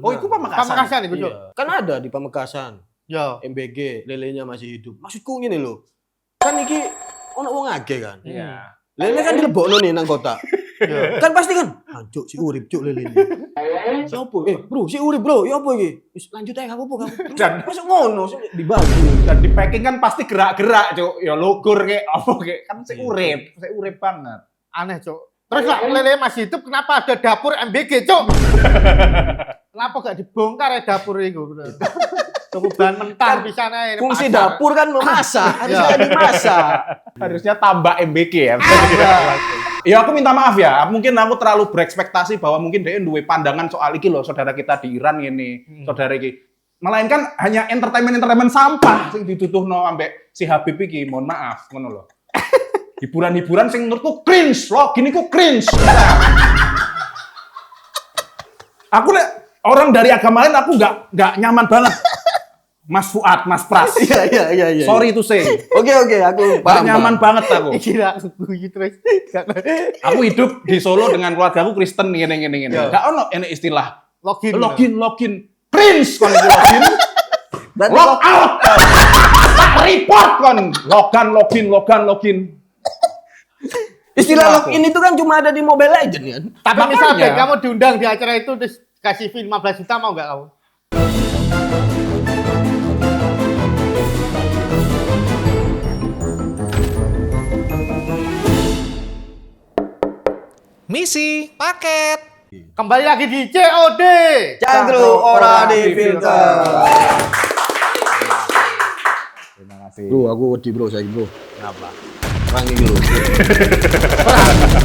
Oh, itu Pamekasan. Pamekasan iku, Cuk. Iya. Kan ada di Pamekasan. Ya. MBG, lelenya masih hidup. Maksudku ngene lho. Kan iki ono wong age kan. Iya. Lele kan dilebokno nih nang kota. Iya. Kan pasti kan, Cuk si urip Cuk lele ini. Siapa? Bro, si urip bro, ya apa iki? Wis lanjut ae gak apa-apa kamu. Dan Masuk ngono sih dibagi. dan di packing kan pasti gerak-gerak, Cuk. Ya logur kayak apa kayak kan sik urip banget. Aneh, Cuk. Terus lah lele masih hidup kenapa ada dapur MBG, Cuk? Kenapa gak dibongkar ya dapur itu? Tunggu bahan mentah di sana ini. Fungsi pasar. dapur kan memasak, harusnya dimasak. Harusnya tambah MBK ya. Ya aku minta maaf ya, mungkin aku terlalu berekspektasi bahwa mungkin dia duwe pandangan soal iki loh, saudara kita di Iran ini, saudara iki. Melainkan hanya entertainment sampah sing dituduhno ambek si Habib iki, mohon maaf, ngono loh. Hiburan-hiburan sing menurutku cringe, loh gini ku cringe. Aku orang dari agama lain aku nggak nyaman banget. Mas Fuad, Mas Pras. Iya. Sorry to say. Oke, aku Nggak paham. nyaman banget aku. Kira aku guyu terus. Aku hidup di Solo dengan keluarga aku Kristen ngene. Enggak ono ini istilah login. Cringe kon iku login. Log out. Report kon. Login. Istilah login itu kan cuma ada di Mobile Legends kan. Tapi Makanya. misalnya kamu diundang di acara itu terus kasih fee 15 juta mau nggak kamu? Misi paket. Kembali lagi di COD. Cangkruk ora di filter. Terima kasih. Bro, aku wedi bro, saya bro. Kenapa? Perang ini bro.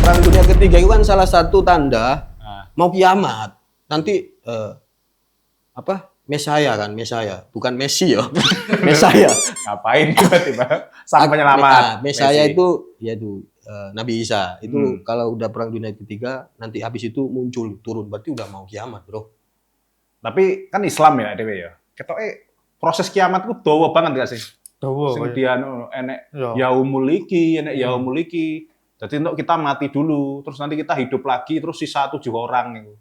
Perang dunia ketiga itu kan salah satu tanda mau kiamat. Nanti Mesaya kan, bukan Messi ya. Mesaya. Ngapain tiba-tiba sang penyelamat? Mesaya itu ya tuh Nabi Isa. Itu kalau udah perang dunia ketiga nanti habis itu muncul turun berarti udah mau kiamat, Bro. Tapi kan Islam ya, Dewe ya. Ketoke proses kiamat itu dawa banget gak sih? Dawa. Sing dian enek Ya. yaumul iki, enek yaumul iki. Jadi untuk kita mati dulu, terus nanti kita hidup lagi, terus sisa 7 orang itu.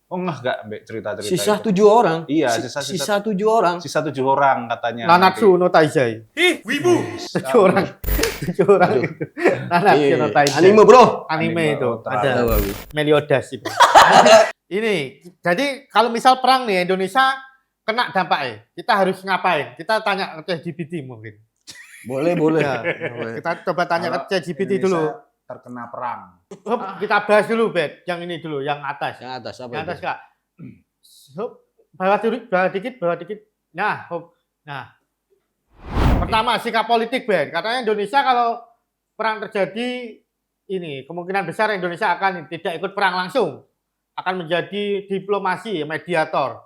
Oh enggak mbak cerita-cerita Sisa itu. 7 orang. Iya, sisa 7 orang. Sisa 7 orang katanya. Nanatsu no Taizai. Ih, wibu. 7 orang. 7 orang itu. Nanatsu no Taizai. Anime, Bro. Anime itu Anime. ada Tahu aku. Meliodas itu. Ini, jadi kalau misal perang nih Indonesia kena dampaknya, kita harus ngapain? Kita tanya ke ChatGPT mungkin. Boleh. Ya, kita coba tanya Kalau ke ChatGPT Indonesia dulu. terkena perang. Kita bahas dulu, Bet. Yang ini dulu, yang atas. Yang atas apa? Yang atas, itu? Kak. Bawah dikit. Nah, nah. Pertama, sikap politik, Ben. Katanya Indonesia kalau perang terjadi, ini kemungkinan besar Indonesia akan tidak ikut perang langsung. Akan menjadi diplomasi, mediator.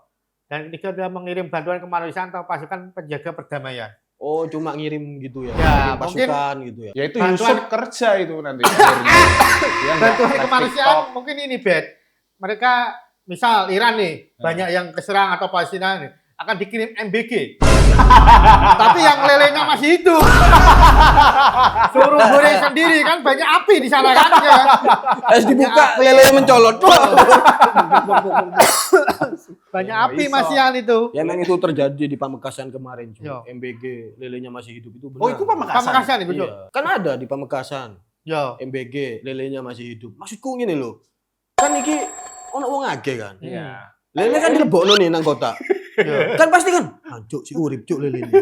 Dan ketiga adalah mengirim bantuan kemanusiaan atau pasukan penjaga perdamaian. Oh, cuma ngirim gitu ya. Ya, Ngirim pasukan gitu ya. Ya itu Bantuan- Yusuf kerja itu nanti. Dia nggak Bantuan live kemanusiaan TikTok. mungkin ini, Bet. Mereka, misal Iran nih, banyak yang keserang atau Palestina nih, akan dikirim MBG. Tapi yang lelenya masih hidup. Suruh goreng sendiri kan banyak api di sana kan ya. Es dibuka lele mencolot. Banyak Ya, api iso. masihan itu. Ya memang itu terjadi di Pamekasan kemarin, cuy. Yo. MBG lelenya masih hidup itu benar. Oh, itu Pamekasan. Pamekasan itu, Cuk. Iya. Kan ada di Pamekasan. Yo. MBG lelenya masih hidup. Maksudku ngene lho. Kan iki ono wong age kan. Iya. Lele kan dilebokno nih nang kota. Yo. Kan pasti kan, Cuk si urip Cuk lele ini.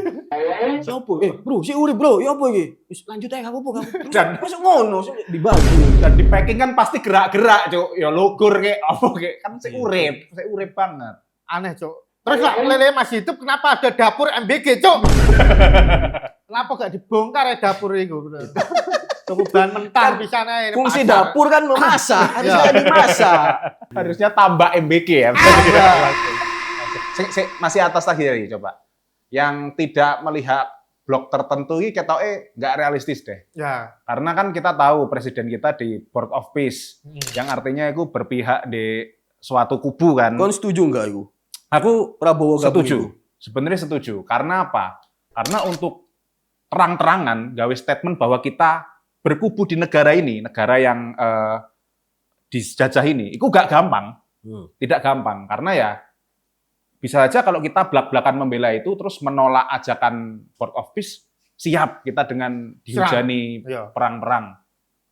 Siapa? Bro, si urip bro, ya apa iki? Wis lanjut ae gak apa-apa kamu. Dan- masuk ngono sih dibagi. Dan di packing kan pasti gerak-gerak, Cuk. Ya logur kayak apa kayak kan sik urip banget. Aneh, Cuk. Terus lah lele masih hidup kenapa ada dapur MBG, Cuk? Kenapa gak dibongkar ya dapur itu? Tunggu bahan mentah di sana ini. Fungsi pasar. dapur kan memasak, harusnya dimasak. Harusnya tambah MBK ya. Masih atas lagi dari coba. Yang tidak melihat blok tertentu ini ketoke nggak realistis deh. Ya. Karena kan kita tahu presiden kita di Board of Peace, Hmm. yang artinya itu berpihak di suatu kubu kan. Kon setuju enggak iku? Aku Prabowo gabung setuju. iku? Sebenarnya setuju. Karena apa? Karena untuk terang-terangan gawe statement bahwa kita berkubu di negara ini, negara yang dijajah ini, itu gak gampang. Tidak gampang. Karena ya bisa aja kalau kita belak-belakan membela itu terus menolak ajakan Board of Peace, siap kita dengan dihujani Iya. perang-perang.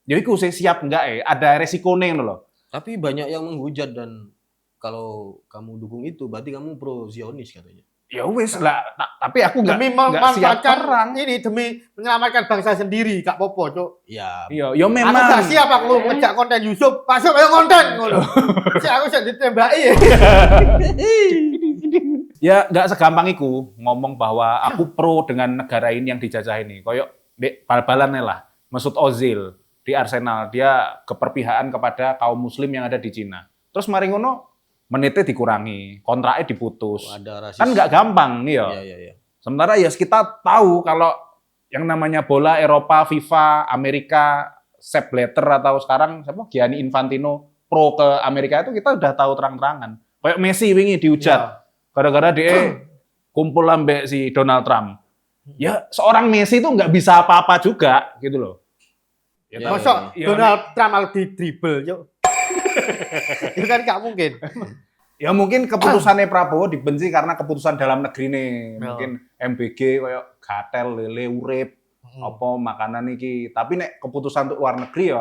Ya iku sih siap enggak ada resikonya ngono loh. Tapi banyak yang menghujat dan kalau kamu dukung itu berarti kamu pro Zionis katanya. Ya wis lah, tapi aku Demi enggak siap memanfaatkan perang. ini demi menyelamatkan bangsa sendiri, gak popo, Cuk. Ya, Iya, ya Aku memang. gak siap aku ngejak konten Yusuf, masuk ayo konten ngono. Si aku sudah ditembaki. Ya nggak segampang itu ngomong bahwa aku pro dengan negara ini yang dijajah ini. Koyok dek bal-balan lah. Mesut Ozil di Arsenal dia keperpihakan kepada kaum Muslim yang ada di Cina. Terus mari ngono menitnya dikurangi, kontraknya diputus. ada rasis. Kan nggak gampang nih ya. Iya. Sementara ya kita tahu kalau yang namanya bola Eropa, FIFA, Amerika, Sepp Blatter atau sekarang siapa Gianni Infantino pro ke Amerika itu kita udah tahu terang-terangan. Kayak Messi wingi dihujat. Gara-gara dia kumpul ambek si Donald Trump. Ya seorang Messi itu nggak bisa apa-apa juga gitu loh. Ya, Masa ya. Donald Trump malah di dribble, Cuk. Itu kan gak mungkin. Ya mungkin keputusannya Prabowo dibenci karena keputusan dalam negeri nih. Mungkin MBG kayak gatel, lele, urip, apa makanan iki. Tapi nek keputusan untuk luar negeri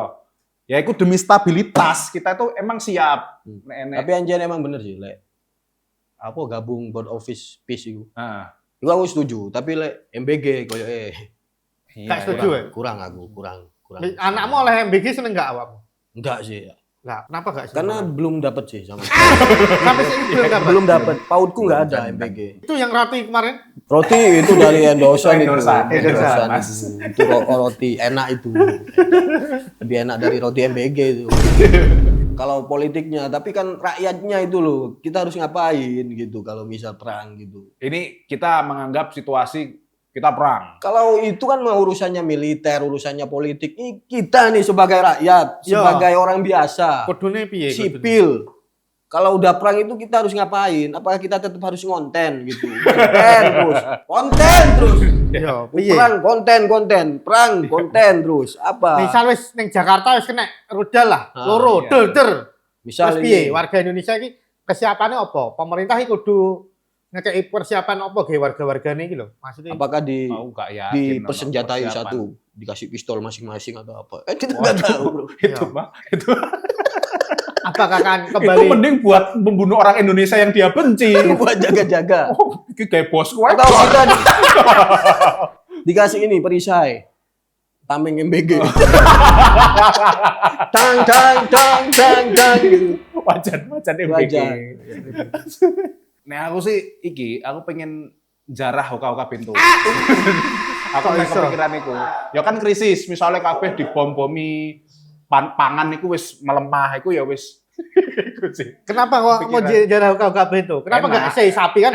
ya itu demi stabilitas kita itu emang siap. Nek, Tapi anjir emang bener sih, Lek. Apa gabung Board of Peace itu. nah, Itu aku setuju, tapi Lek MBG koyo Gak setuju ya? kurang aku, kurang. Anakmu oleh MBG seneng gak awakmu? Enggak sih. Lah, kenapa gak seneng? Karena belum dapat sih sama. sampai sini belum dapat. belum dapat. Pautku enggak ada MBG. Itu yang roti kemarin. Roti itu dari endorsan itu. Endorsan, Mas. Itu roti enak itu. Lebih enak dari roti MBG itu. Kalau politiknya, tapi kan rakyatnya itu loh. Kita harus ngapain gitu kalau misal perang gitu. ini kita menganggap situasi kita perang. Kalau itu kan mau urusannya militer, urusannya politik. Ini kita nih sebagai rakyat, Ya. sebagai orang biasa, Kudune piye? kudune? sipil. Kalau udah perang itu kita harus ngapain? Apakah kita tetap harus ngonten gitu? Konten terus. Yo, piye? Perang konten, perang konten terus. Apa? Misal wis ning Jakarta wis kena rudal lah, Ah, loro, iya. der. Misal Terus piye? ini, Warga Indonesia iki kesiapannya apa? Pemerintah iki kudu ngekei persiapan apa ge warga-wargane iki lho. Maksudnya apakah di Mau gak yakin dipersenjatai ono persiapan. satu, dikasih pistol masing-masing atau apa? Kita nggak tahu, bro. Itu mah itu apakah kan itu kembali mending buat membunuh orang Indonesia yang dia benci. Buat jaga-jaga. Oh, iki kayak bos gue. Atau kita dikasih ini perisai. Tameng MBG. tang gitu. Wajan MBG. Wajan. Nah aku sih aku pengen jarah hoka-hoka pintu. Aku Kok nek iso? kepikiran iku. Ya kan krisis, misalnya kabeh dibom-bomi pangan iku wis melemah iku ya wis iku sih. kenapa kok mau Pikiran. jarah ukap itu? Kenapa Enak. enggak sei sapi kan?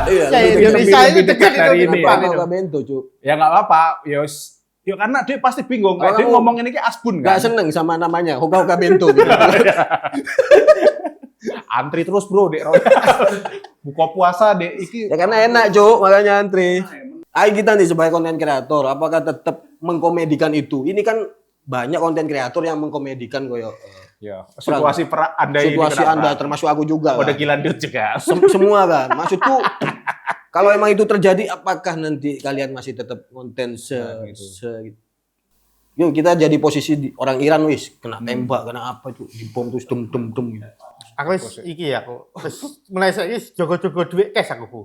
Iya. Sei lebih Indonesia lebih itu dekat dekat dari itu ini depan ya. itu. Kau bento, Cuk. Ya nggak apa-apa, ya wis. Ya karena dia pasti bingung. Kalau Dia kamu ngomongin ini asbun kan. Gak seneng sama namanya. Hoka bento gitu. Antri terus bro, dek Royal. Buka puasa dek iki. Ya karena enak, Cuk, makanya antri. Ayo kita nih sebagai konten kreator, apakah tetap mengkomedikan itu? Ini kan banyak konten kreator yang mengkomedikan koyo Ya, situasi Anda ini situasi kenapa? Anda termasuk aku juga. Udah Kan? Gilandut juga. Semua kan. Maksudku kalau emang itu terjadi apakah nanti kalian masih tetap konten gitu. Yuk kita jadi posisi orang Iran wis kena tembak kena apa itu dibom terus dem gitu. Aku wis iki ya aku. Wis mulai saiki jogo-jogo duit cash aku, Bu.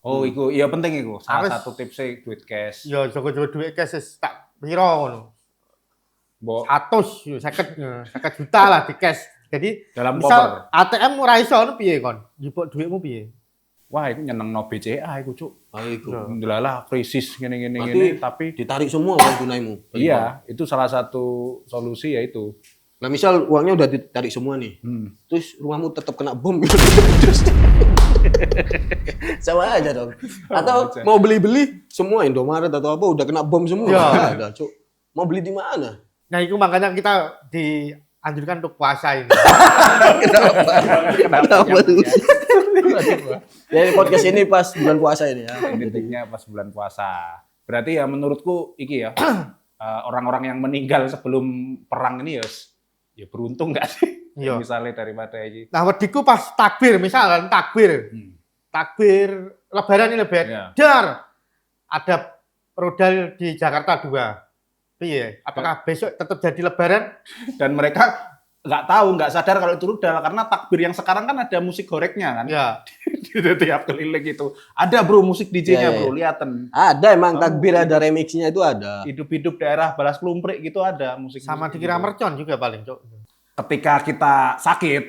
Oh, iku iya penting iku. Salah Harus- satu tipsnya duit cash. Ya jogo-jogo duit cash wis tak piro ngono. Mbok 100 yo 50 juta lah di cash. Jadi dalam misal koper. ATM ora iso ngono piye kon? Njupuk duitmu piye? Wah, iku nyenengno BCA iku, Cuk. Itu. Alhamdulillah krisis gini Berarti tapi ditarik semua uang tunaimu. iya, itu salah satu solusi ya itu. Nah misal uangnya udah ditarik semua nih, terus rumahmu tetap kena bom gitu. Sama aja dong. Atau aja. mau beli-beli semua Indomaret atau apa udah kena bom semua. Ya. Nggak ada, Cuk. Mau beli di mana? Nah, itu makanya kita dianjurkan untuk puasa ini. Kenapa tuh? Jadi podcast ini pas bulan puasa ini ya. Titiknya pas bulan puasa. Berarti ya menurutku iki ya orang-orang yang meninggal sebelum perang ini ya beruntung nggak sih? Iya. Misalnya daripada ini. Nah, wediku pas takbir, misalkan takbir. Takbir lebaran ini lebaran. Iya. Dar. Ada rudal di Jakarta 2. Iya, apakah besok tetap jadi lebaran? Dan mereka nggak tahu, nggak sadar kalau itu rudal karena takbir yang sekarang kan ada musik goreknya kan. Ya. Di tiap keliling itu. Ada bro musik DJ-nya Iya, bro, liaten. Ada emang Kamu takbir ada remixnya itu ada. Hidup-hidup daerah Balas Klumprik gitu ada musik. Sama dikira mercon juga paling, Cok. Ketika kita sakit,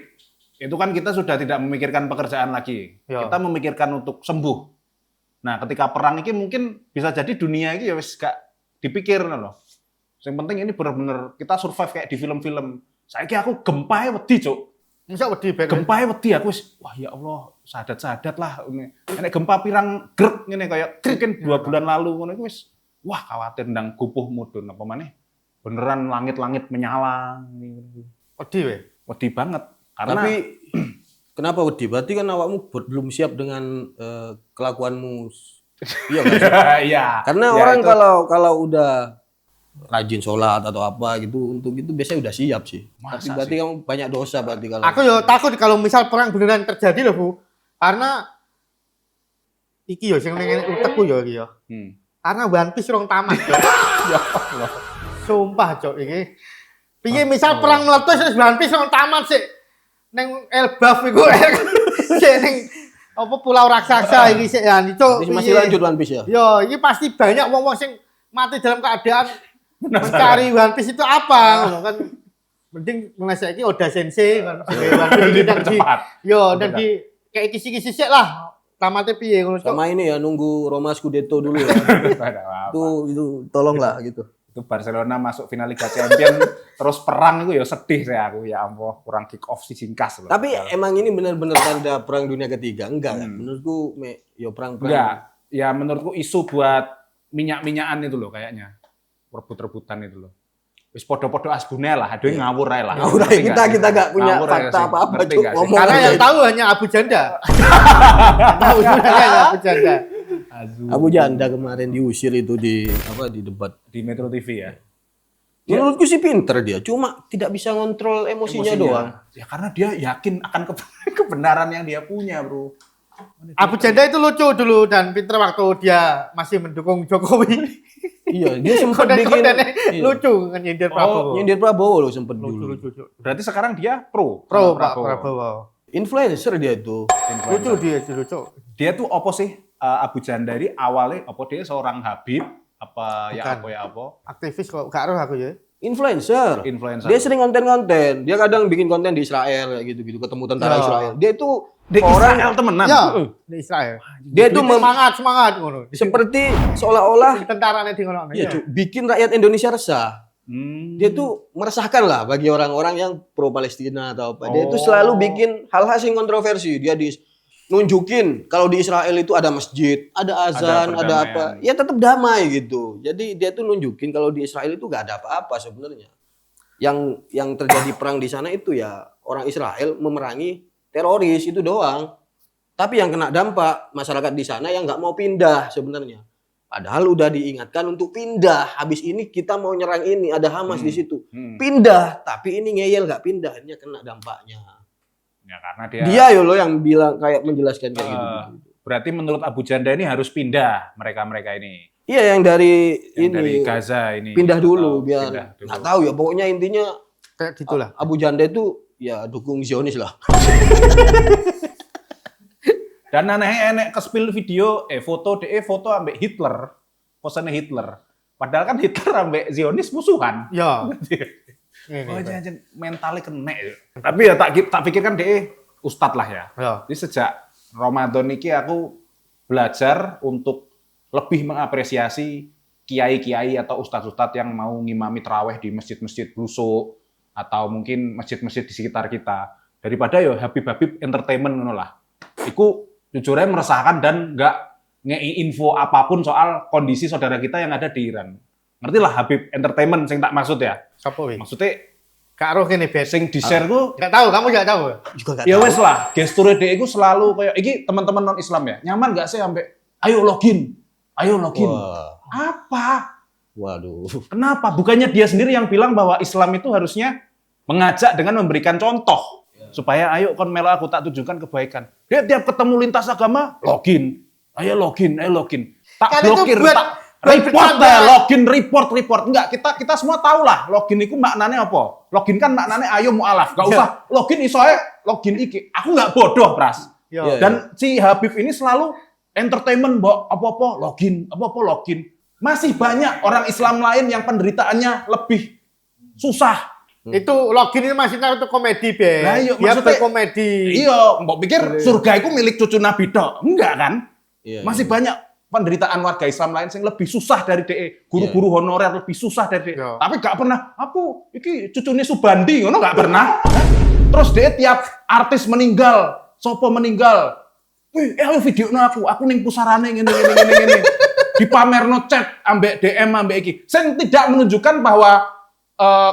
itu kan kita sudah tidak memikirkan pekerjaan lagi. Ya. Kita memikirkan untuk sembuh. Nah, ketika perang ini mungkin bisa jadi dunia ini ya wis gak dipikir loh. Yang penting ini benar-benar kita survive kayak di film-film. Saiki aku gempa wedi, Cuk. Bisa wedi ben. Gempa wedi aku wis wah ya Allah, sadat-sadat lah ini. Nek gempa pirang grek ngene kayak mungkin 2 bulan lalu ngono iku wis wah khawatir ndang gupuh mudhun apa maneh. Beneran langit-langit menyala. Wedi we. Wedi banget. Karena Tapi kenapa wedi? Berarti kan awakmu belum siap dengan kelakuanmu. Iya kan? iya. Karena Ya, orang itu. kalau udah rajin sholat atau apa gitu, untuk itu biasanya udah siap sih. Masa Tapi berarti kamu banyak dosa berarti kalau. Aku yo takut kalau misal perang beneran terjadi loh, Bu. Karena iki yo sing ning utekku yo iki yo. Karena One Piece rong tamat, Cok. Ya Allah. Sumpah, Cok, iki. Piye misal perang meletus wis One Piece rong tamat sik. Ning Elbaf iku sik ning apa pulau raksasa iki sik ya, Cok. Masih piye? lanjut One Piece ya? Yo, ini pasti banyak wong-wong sing mati dalam keadaan mencari One Piece itu apa, ngono kan. Mending mengasih Oda Sensei kan sebagai One Piece dan di Dipercepat. yo dan di kayak kisi-kisi sik lah. Tamatnya piye ngono Cok. Sama ini ya nunggu Roma Scudetto dulu ya. Ada apa. itu tolonglah gitu. Itu Barcelona masuk final Liga Champions terus perang itu ya sedih saya aku ya ampun kurang kick off si singkas loh. Tapi emang ini benar-benar tanda perang dunia ketiga? Enggak kan? Menurutku ya perang-perang. enggak, ya menurutku isu buat minyak-minyakan itu loh kayaknya. Rebut-rebutan itu loh. Wis podo-podo asbune lah, aduh ngawur ae lah. Ngawur ae, Ngerti kita nggak? nggak punya Ngawur ae fakta sih. apa-apa, Ngerti Cuk. nggak sih? Ngomong Karena aja. yang tahu hanya Abu Janda. Tahu sebenarnya Abu Janda. Abu Janda kemarin diusir itu di debat. Di Metro TV ya. Menurutku sih pinter dia, cuma tidak bisa ngontrol emosinya doang. Ya karena dia yakin akan kebenaran yang dia punya, Bro. Abu Janda itu lucu dulu dan pinter waktu dia masih mendukung Jokowi. Iya, dia sempat bikin Konten-kontennya iya. lucu kan nyindir Prabowo. Nyindir Prabowo loh sempat Lucu dulu. lucu. Lucu. Berarti sekarang dia pro Pro sama Pak Prabowo. Influencer dia itu. Lucu dia lucu. Dia tuh apa sih Abu Janda dari awalnya apa dia seorang Habib apa ya Bukan. apa ya apa Aktivis kok gak roh aku ya. Influencer. influencer. Dia sering konten-konten. Dia kadang bikin konten di Israel kayak gitu-gitu, ketemu tentara Ya. Israel. Dia itu di orang Israel temenan. Ya, di Israel. dia itu Semangat ngono. seperti seolah-olah Tentaranya di ngono. ya, bikin rakyat Indonesia resah. Hmm. Dia tuh meresahkan lah bagi orang-orang yang pro Palestina atau apa. Dia itu Oh. selalu bikin hal-hal yang kontroversi. Dia nunjukin kalau di Israel itu ada masjid, ada azan, ada perdamaian. apa. Ya tetap damai gitu. Jadi dia tuh nunjukin kalau di Israel itu gak ada apa-apa sebenarnya. Yang terjadi perang di sana itu ya orang Israel memerangi teroris itu doang. Tapi yang kena dampak masyarakat di sana yang nggak mau pindah sebenarnya. Padahal udah diingatkan untuk pindah. Habis ini kita mau nyerang ini, ada Hamas di situ. Pindah, tapi ini ngeyel nggak pindah, akhirnya kena dampaknya. Ya karena dia, Dia yo lo yang bilang kayak menjelaskan kayak gitu. berarti menurut Abu Janda ini harus pindah mereka-mereka ini. Iya yang dari Yang ini dari Gaza ini. pindah dulu Atau biar pindah dulu. nggak tahu ya pokoknya intinya Kayak gitulah. Abu Janda itu ya dukung Zionis lah. Dan aneh-aneh ke spill video foto ambek Hitler. Posenya Hitler. Padahal kan Hitler ambek Zionis musuhan. Ya. Oh, jangan mentalnya kena. Ya. Tapi ya tak pikir kan dia ustad lah ya. Ya. Jadi sejak Ramadan ini aku belajar untuk lebih mengapresiasi kiai-kiai atau ustadz-ustadz yang mau ngimami terawih di masjid-masjid Blusuk atau mungkin masjid-masjid di sekitar kita daripada yo Habib-Habib entertainment ngono lah. Iku jujurnya meresahkan dan nggak ngei info apapun soal kondisi saudara kita yang ada di Iran. Ngerti lah Habib entertainment sing tak maksud ya. Siapa wih? Maksudnya Kak Roh kene bet. sing di-share ku Enggak tahu, kamu enggak tahu. Juga nggak ya tahu. wes lah, gesture dia itu selalu kayak iki teman-teman non Islam ya. Nyaman nggak sih sampai ayo login. Ayo login. Wah, Apa? waduh. Kenapa? Bukannya dia sendiri yang bilang bahwa Islam itu harusnya Mengajak dengan memberikan contoh. Supaya ayo kon melo aku tak tunjukkan kebaikan. Dia tiap ketemu lintas agama, login. Ayo login. Tak Kan itu blokir, buat- tak buat report bercanda. ya, login, report. Enggak, kita semua tahu lah login itu maknanya apa. Login kan maknanya ayo mualaf. Gak usah login isoe, login iki. Aku nggak bodoh, Pras. Yo. Dan si Habib ini selalu entertainment, apa-apa login. Masih banyak orang Islam lain yang penderitaannya lebih susah. Itu login itu maksudnya untuk komedi, Be. Lah, iya, Dia maksudnya- berkomedi. Iya, mbok pikir surga itu milik cucu Nabi tok. Enggak kan? Iya, Masih banyak penderitaan warga Islam lain yang lebih susah dari DE. Guru-guru honorer lebih susah dari DE. Iya. Tapi gak pernah, aku iki cucune Subandi, ngono gak pernah. Terus DE tiap artis meninggal, sopo meninggal. Wih, ayo videono aku ning pusarane ngene. Dipamerno chat ambek DM ambek iki. Sing tidak menunjukkan bahwa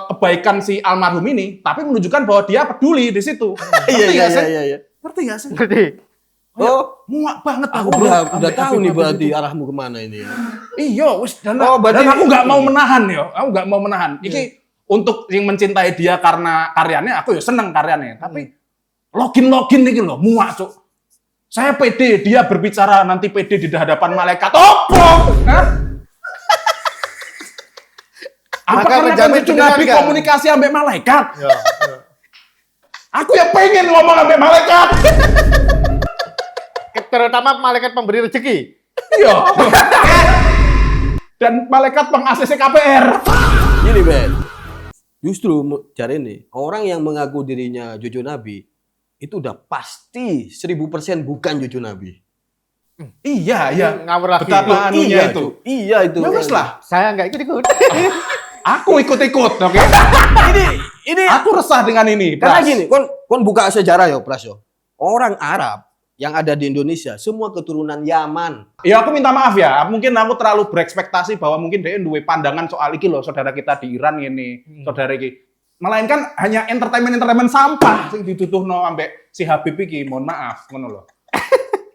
kebaikan si almarhum ini, tapi menunjukkan bahwa dia peduli di situ. Ngerti nggak sih? Iya. Ngerti nggak sih? Ngerti? Oh, Muak banget aku bro. udah Ambek tahu nih Habib berarti itu. arahmu kemana ini ya. Iya, wis dan, Oh, berarti- dan aku nggak mau menahan ya. Aku nggak mau menahan. Iki untuk yang mencintai dia karena karyanya, aku ya seneng karyanya. Tapi login iki loh, muak cuk. Saya pede, dia berbicara nanti pede di hadapan malaikat. Opo? Hah? Apa Maka karena kan menjamin cucu beneran Nabi kan? komunikasi ambek malaikat? Yo. Aku ya pengen ngomong ambek malaikat. Terutama malaikat pemberi rezeki. Iya. Dan malaikat peng-ACC KPR. Gini, Ben. Justru cari ini, orang yang mengaku dirinya cucu Nabi itu udah pasti 1000% bukan cucu Nabi. Iya. Ngawur lagi. Betapa anunya itu. Iya itu. Ya wis lah. Saya nggak ikut-ikut. Aku ikut-ikut, oke? Ini Aku resah dengan ini. karena Pras. gini, kon buka sejarah ya, Pras yo. Orang Arab yang ada di Indonesia semua keturunan Yaman. Ya aku minta maaf ya, mungkin aku terlalu berekspektasi bahwa mungkin dia duwe pandangan soal iki loh, saudara kita di Iran ini, saudara iki. Melainkan hanya entertainment sampah sing dituduhno ambek si Habib iki, mohon maaf, ngono loh.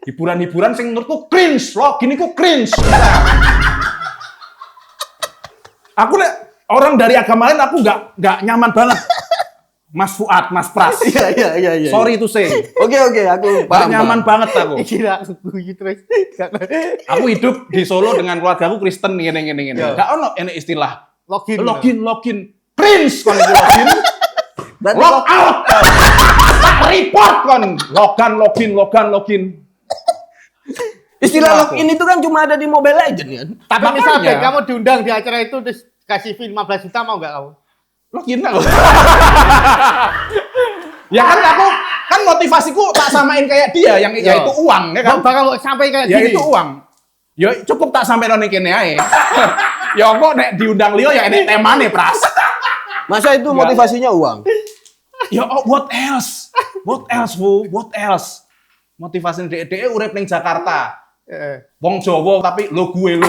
Hiburan-hiburan sing menurutku cringe, loh, gini ku cringe. Aku nek orang dari agama lain aku nggak nyaman banget. Mas Fuad, Mas Pras. Iya. Sorry to say. Oke, aku Nggak paham. nyaman banget aku. Kira guyu terus. Aku hidup di Solo dengan keluargaku Kristen ngene. Ya. Gak ono ini istilah Login. cringe kon iku login. Berarti Log out. Tak report kon. Login. istilah Aku. login itu kan cuma ada di Mobile Legends kan. Tapi Makanya. misalnya Ben, kamu diundang di acara itu terus kasih fee 15 juta mau nggak kamu? Login aku. Ya kan aku kan motivasiku tak samain kayak dia yang Ya. yaitu uang ya kan. Bakal sampai kayak Ya gini. itu uang. Ya cukup tak sampai nang kene ae. Ya kok nek diundang Leo ya enek temane, Pras. Masa itu Enggak. motivasinya uang? Ya what else? What else? Motivasi DE urip ning Jakarta. Wong Jawa tapi lo gue.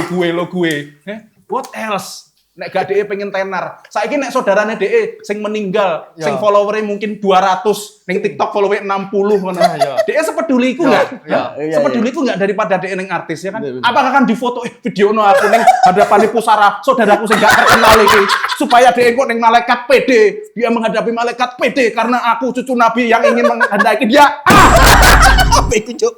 What else? Nek gak DE pengen tenar. Saiki nek saudarane DE sing meninggal, Ya. sing followernya mungkin 200, ning TikTok follower 60 ngono. Ya. DE sepeduli iku enggak? Ya. Iya, Sepeduli iku enggak daripada DE ning artis ya kan? Bener. Apakah kan difoto videono aku ning hadapan pusara saudaraku sing gak terkenal iki supaya DE kok ning malaikat PD. Dia menghadapi malaikat PD karena aku cucu Nabi yang ingin menghendaki dia. Apa itu, Cuk?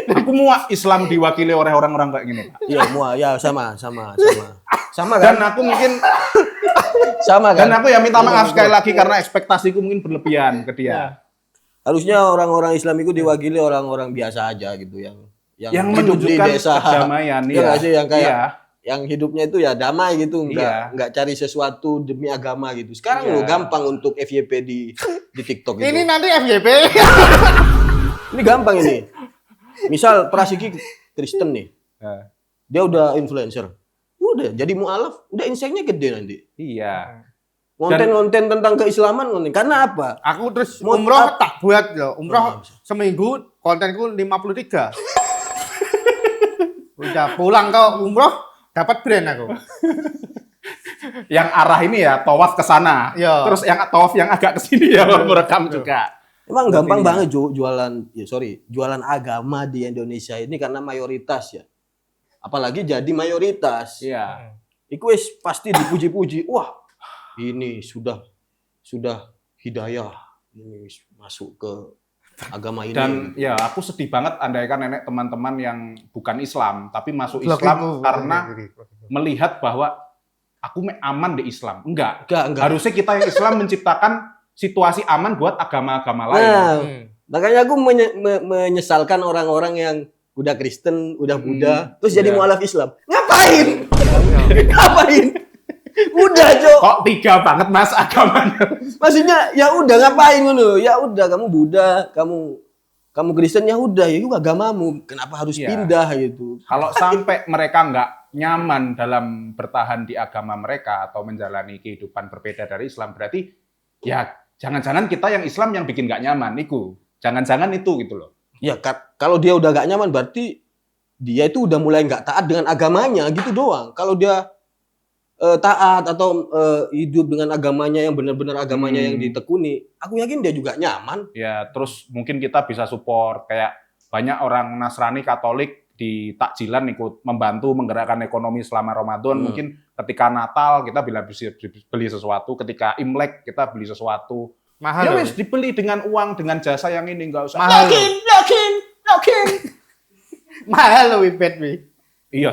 Aku muak Islam diwakili oleh orang-orang kayak gini. Pak. Iya, ya sama kan? Dan aku mungkin Sama kan? dan aku ya minta maaf sekali lagi karena ekspektasiku mungkin berlebihan ke dia. Harusnya orang-orang Islam itu diwakili orang-orang biasa aja gitu yang Yang hidup di menunjukkan desa. kedamaian, Iya iya. nggak sih yang kayak Iya. yang hidupnya itu ya damai gitu, Iya. nggak cari sesuatu demi agama gitu. Sekarang Iya. lo gampang untuk FYP di TikTok gitu. Ini nanti FYP. Ini gampang ini. Misal Prasiki Kristen nih, Ya. dia udah influencer, udah jadi mualaf, udah insight-nya gede nanti. Iya. Konten-konten tentang keislaman, konten. Karena apa? Aku terus Mau- umroh tak buat loh. Umroh Oh. seminggu kontenku 53. Udah pulang ke umroh dapat brand aku. Yang arah ini ya tawaf ke sana. Iya. Terus yang tawaf yang agak ke sini ya merekam juga. Emang gampang Ini ya. banget jualan agama di Indonesia ini karena mayoritas ya. Apalagi jadi mayoritas. Iya. Iku wis pasti dipuji-puji. Wah, ini sudah hidayah. Ini wis masuk ke agama ini. Dan ya aku sedih banget andaikan nenek teman-teman yang bukan Islam tapi masuk Blok Islam itu. karena melihat bahwa aku aman di Islam. Enggak. enggak. Harusnya kita yang Islam menciptakan situasi aman buat agama-agama lain. Nah, Hmm. makanya aku menyesalkan orang-orang yang udah Kristen, udah Buddha, terus jadi iya. mualaf Islam. Ngapain? Ngapain? Udah, Cok. Kok tiga banget Mas agamanya? Maksudnya ya udah ngapain ngono? Ya udah kamu Buddha, kamu Kristen ya udah ya itu agamamu. Kenapa harus Iya. pindah gitu? Kalau sampai mereka nggak nyaman dalam bertahan di agama mereka atau menjalani kehidupan berbeda dari Islam, berarti ya jangan-jangan kita yang Islam yang bikin nggak nyaman, Iku. Jangan-jangan itu gitu loh. Ya kalau dia udah gak nyaman berarti dia itu udah mulai nggak taat dengan agamanya gitu doang. Kalau dia taat atau hidup dengan agamanya yang benar-benar agamanya yang ditekuni, aku yakin dia juga nyaman. Ya, terus mungkin kita bisa support kayak banyak orang Nasrani Katolik di takjilan ikut membantu menggerakkan ekonomi selama Ramadan. Mungkin ketika Natal kita bisa beli sesuatu, ketika Imlek kita beli sesuatu. Mahal. Ya loh. wis dibeli dengan uang, dengan jasa yang ini nggak usah. Mahal. Yakin. Mahal loh Wipet, Wi. Iya.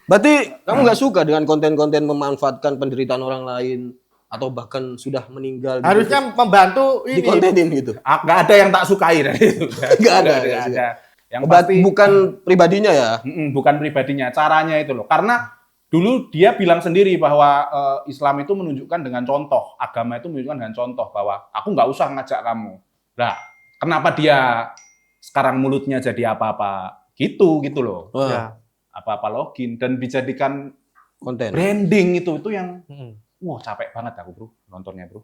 Berarti kamu nggak suka dengan konten-konten memanfaatkan penderitaan orang lain atau bahkan sudah meninggal? Harusnya membantu di ini. kontenin gitu. Nggak ada yang tak sukai dari itu. Nggak ada. Nggak ada. Yang Berarti pasti bukan pribadinya ya. bukan pribadinya, caranya itu loh. Karena dulu dia bilang sendiri bahwa Islam itu menunjukkan dengan contoh, agama itu menunjukkan dengan contoh bahwa aku nggak usah ngajak kamu. Nah, kenapa dia sekarang mulutnya jadi apa-apa gitu loh. Wah, Ya. Apa-apa login dan dijadikan konten. branding itu yang Hmm. wah capek banget aku bro nontonnya bro.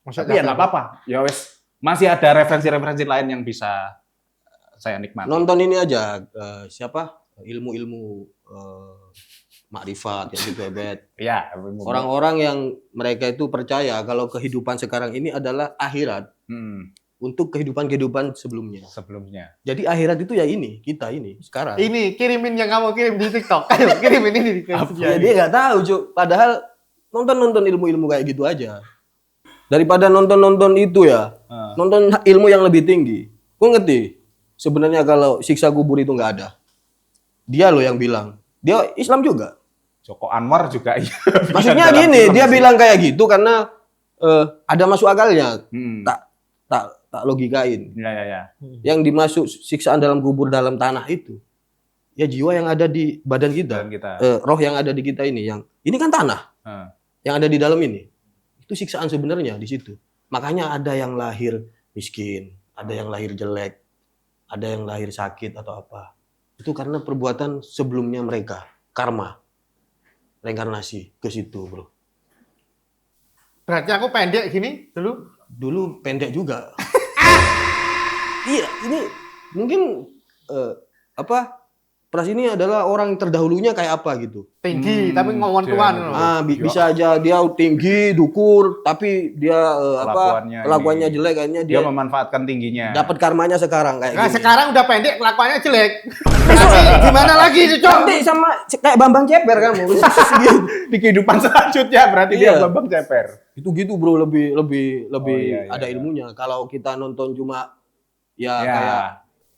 Maksudnya Tapi ya nggak apa-apa. Ya wes masih ada referensi-referensi lain yang bisa saya nikmati. Nonton ini aja siapa? Ilmu-ilmu makrifat yang dibebet. Ya, Orang-orang yang mereka itu percaya kalau kehidupan sekarang ini adalah akhirat untuk kehidupan-kehidupan sebelumnya. sebelumnya. Jadi akhirat itu ya ini, kita ini sekarang. Ini kirimin yang kamu kirim di TikTok. Ayo kirimin ini di Ya, dia nggak tahu, Cuk. Padahal nonton ilmu-ilmu kayak gitu aja. Daripada nonton itu ya, nonton ilmu yang lebih tinggi. Kau ngerti? Sebenarnya kalau siksa kubur itu nggak ada. Dia loh yang bilang. Dia Islam juga. Joko Anwar juga iya. Maksudnya Dalam gini, film dia sih. bilang kayak gitu karena ada masuk akalnya. Hmm. Tak logikain. Ya. Yang dimasuk siksaan dalam kubur dalam tanah itu, ya jiwa yang ada di badan kita, Dan kita. roh yang ada di kita ini kan tanah, Hmm. yang ada di dalam ini, itu siksaan sebenarnya di situ. Makanya ada yang lahir miskin, ada yang lahir jelek, ada yang lahir sakit atau apa. Itu karena perbuatan sebelumnya mereka, karma, reinkarnasi ke situ, bro. Berarti aku pendek gini dulu. Dulu pendek juga. Iya, ini mungkin Pras ini adalah orang terdahulunya kayak apa gitu. Tinggi tapi ngomong tuan. dia- Bisa aja dia tinggi, dukur, tapi dia kelakuannya ini. jelek, kayaknya Dia dia memanfaatkan tingginya. dapat karmanya sekarang kayak Nah, gini. sekarang udah pendek kelakuannya jelek. Tapi gimana lagi itu, Cok? Nanti sama kayak Bambang Ceper kamu. Di kehidupan selanjutnya berarti Iya. dia Bambang Ceper. Itu gitu bro, lebih iya, ada iya. ilmunya. Kalau kita nonton cuma ya Ya. kayak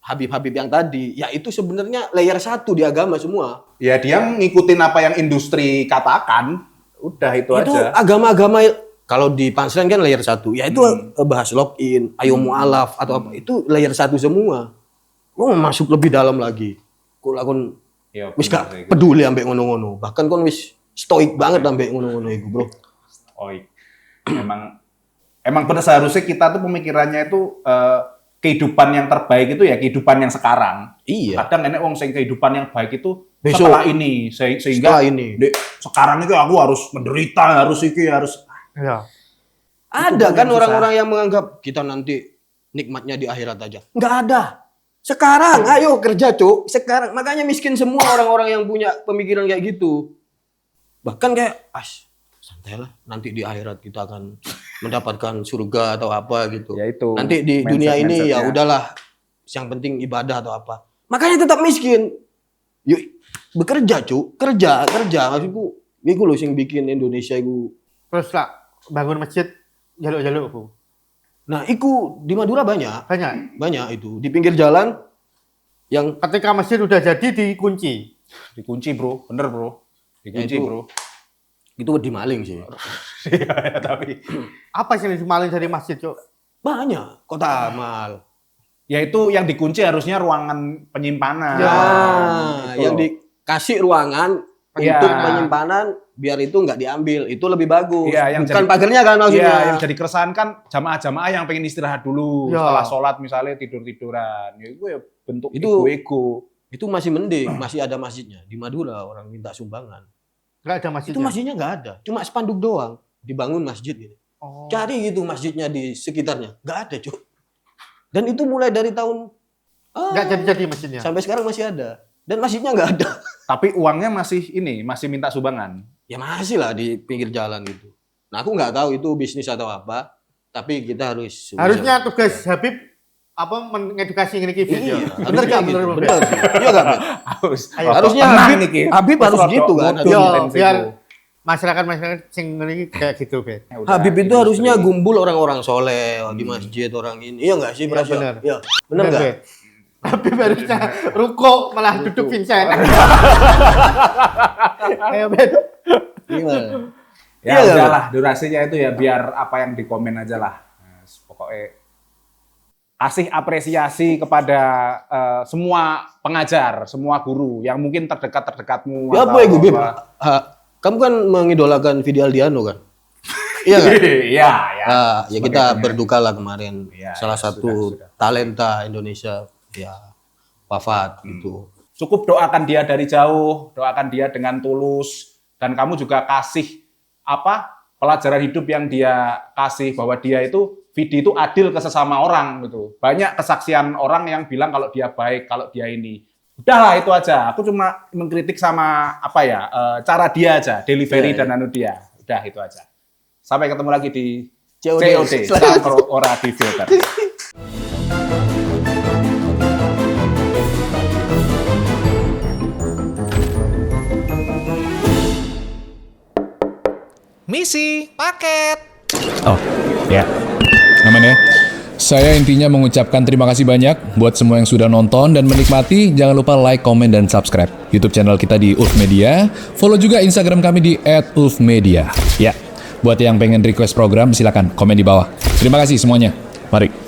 Habib-Habib yang tadi, ya itu sebenarnya layer 1 di agama semua. Ya dia ngikutin apa yang industri katakan. Udah itu Itu aja. agama-agama kalau di Pansran kan layer 1. Ya itu bahas login, ayo mu'alaf atau apa. Itu layer 1 semua. Lu masuk lebih dalam lagi. Kok lakon Ya, wis bener gak sih. peduli ambek ngono-ngono. Bahkan kon wis stoik banget ambek ngono-ngono itu, bro. Oi. Emang pada seharusnya kita tuh pemikirannya itu kehidupan yang terbaik itu ya kehidupan yang sekarang. Iya. Kadang enek wong sing kehidupan yang baik itu Besok. setelah ini Setelah sehingga ini. Dek, sekarang itu aku harus menderita, harus Ya. Ada kan orang-orang yang menganggap kita nanti nikmatnya di akhirat aja. Nggak ada. Sekarang, ayo kerja, Cuk. Sekarang. Makanya miskin semua orang-orang yang punya pemikiran kayak gitu. Bahkan kayak, santailah. Nanti di akhirat kita akan mendapatkan surga atau apa gitu. Ya itu. Nanti di dunia ini ya udahlah. Yang penting ibadah atau apa. Makanya tetap miskin. Yuk, bekerja, Cuk. Kerja. Maksudku, iku lho sing bikin Indonesia iku. Terus lah bangun masjid jaluk-jaluk Bu. Nah, iku di Madura banyak itu. Di pinggir jalan yang Ketika masjid udah jadi dikunci. Dikunci, Bro. Bener, Bro. Dikunci, Itu- Bro. itu wedi maling sih. Iya, tapi Apa sih yang dimaling dari masjid, Cuk? Banyak kota amal. ya itu yang dikunci harusnya ruangan penyimpanan. Ya. Nah, Gitu yang loh. dikasih ruangan Iya. untuk penyimpanan biar itu nggak diambil, itu lebih bagus. Iya, yang Bukan jadi- pagernya kan maksudnya. Iya, yang jadi keresahan kan jamaah-jamaah yang pengen istirahat dulu Ya. setelah sholat misalnya tidur-tiduran. Ya itu ya bentuk Itu- ego-ego. Itu masih mending, masih ada masjidnya. Di Madura orang minta sumbangan. Enggak ada masjidnya. Itu masjidnya nggak ada, cuma spanduk doang. Dibangun masjid gitu. Oh. Cari gitu masjidnya di sekitarnya, nggak ada Cuk. Dan itu mulai dari tahun Enggak jadi-jadi masjidnya. sampai sekarang masih ada. Dan masjidnya nggak ada. Tapi uangnya masih minta sumbangan. Ya masih lah di pinggir jalan gitu. Nah aku nggak tahu itu bisnis atau apa. Tapi kita harus Harusnya tugas Habib mengedukasi ini video. Iya, Bener harusnya gak? gitu. Bener, Bener sih. Iya nggak, Bet? Ayo. Harusnya Tenang Habib- niki. Habib harus Terus gitu kan. rodok Yo, intens biar iku. masyarakat sing ini kayak gitu, Ben. Ya udah, Habib itu industri. harusnya gumpul orang-orang soleh di masjid orang ini. Iya nggak sih, Pras? bener. Iya, bener nggak? Ben? Habib harusnya ruko malah duduk Vincent. Ayo, Ben. Gimana? Ya Iya nggak, udahlah, durasinya itu ya biar apa yang dikomen aja lah. Nah, pokoknya kasih apresiasi kepada semua pengajar, semua guru yang mungkin terdekat-terdekatmu. Ya apa ya, Bib? Kamu kan mengidolakan Vidi Aldiano kan? Iya kan? Iya, ya. Ya kita berduka lah kemarin. Iya, Salah ya, satu sudah. talenta Indonesia ya wafat gitu. Cukup doakan dia dari jauh, doakan dia dengan tulus, dan kamu juga kasih pelajaran hidup yang dia kasih bahwa dia itu Vidi itu adil ke sesama orang gitu. Banyak kesaksian orang yang bilang kalau dia baik, kalau dia ini. Udahlah itu aja. Aku cuma mengkritik sama cara dia aja, delivery Iya, dan anu dia. Udah itu aja. Sampai ketemu lagi di COD. Sampai ora di filter. Misi paket. Oh, ya. Aman ya. Saya intinya mengucapkan terima kasih banyak buat semua yang sudah nonton dan menikmati. Jangan lupa like, komen, dan subscribe YouTube channel kita di Ulf Media. Follow juga Instagram kami di @ulfmedia. Ya, buat yang pengen request program silakan komen di bawah. Terima kasih semuanya. Mari.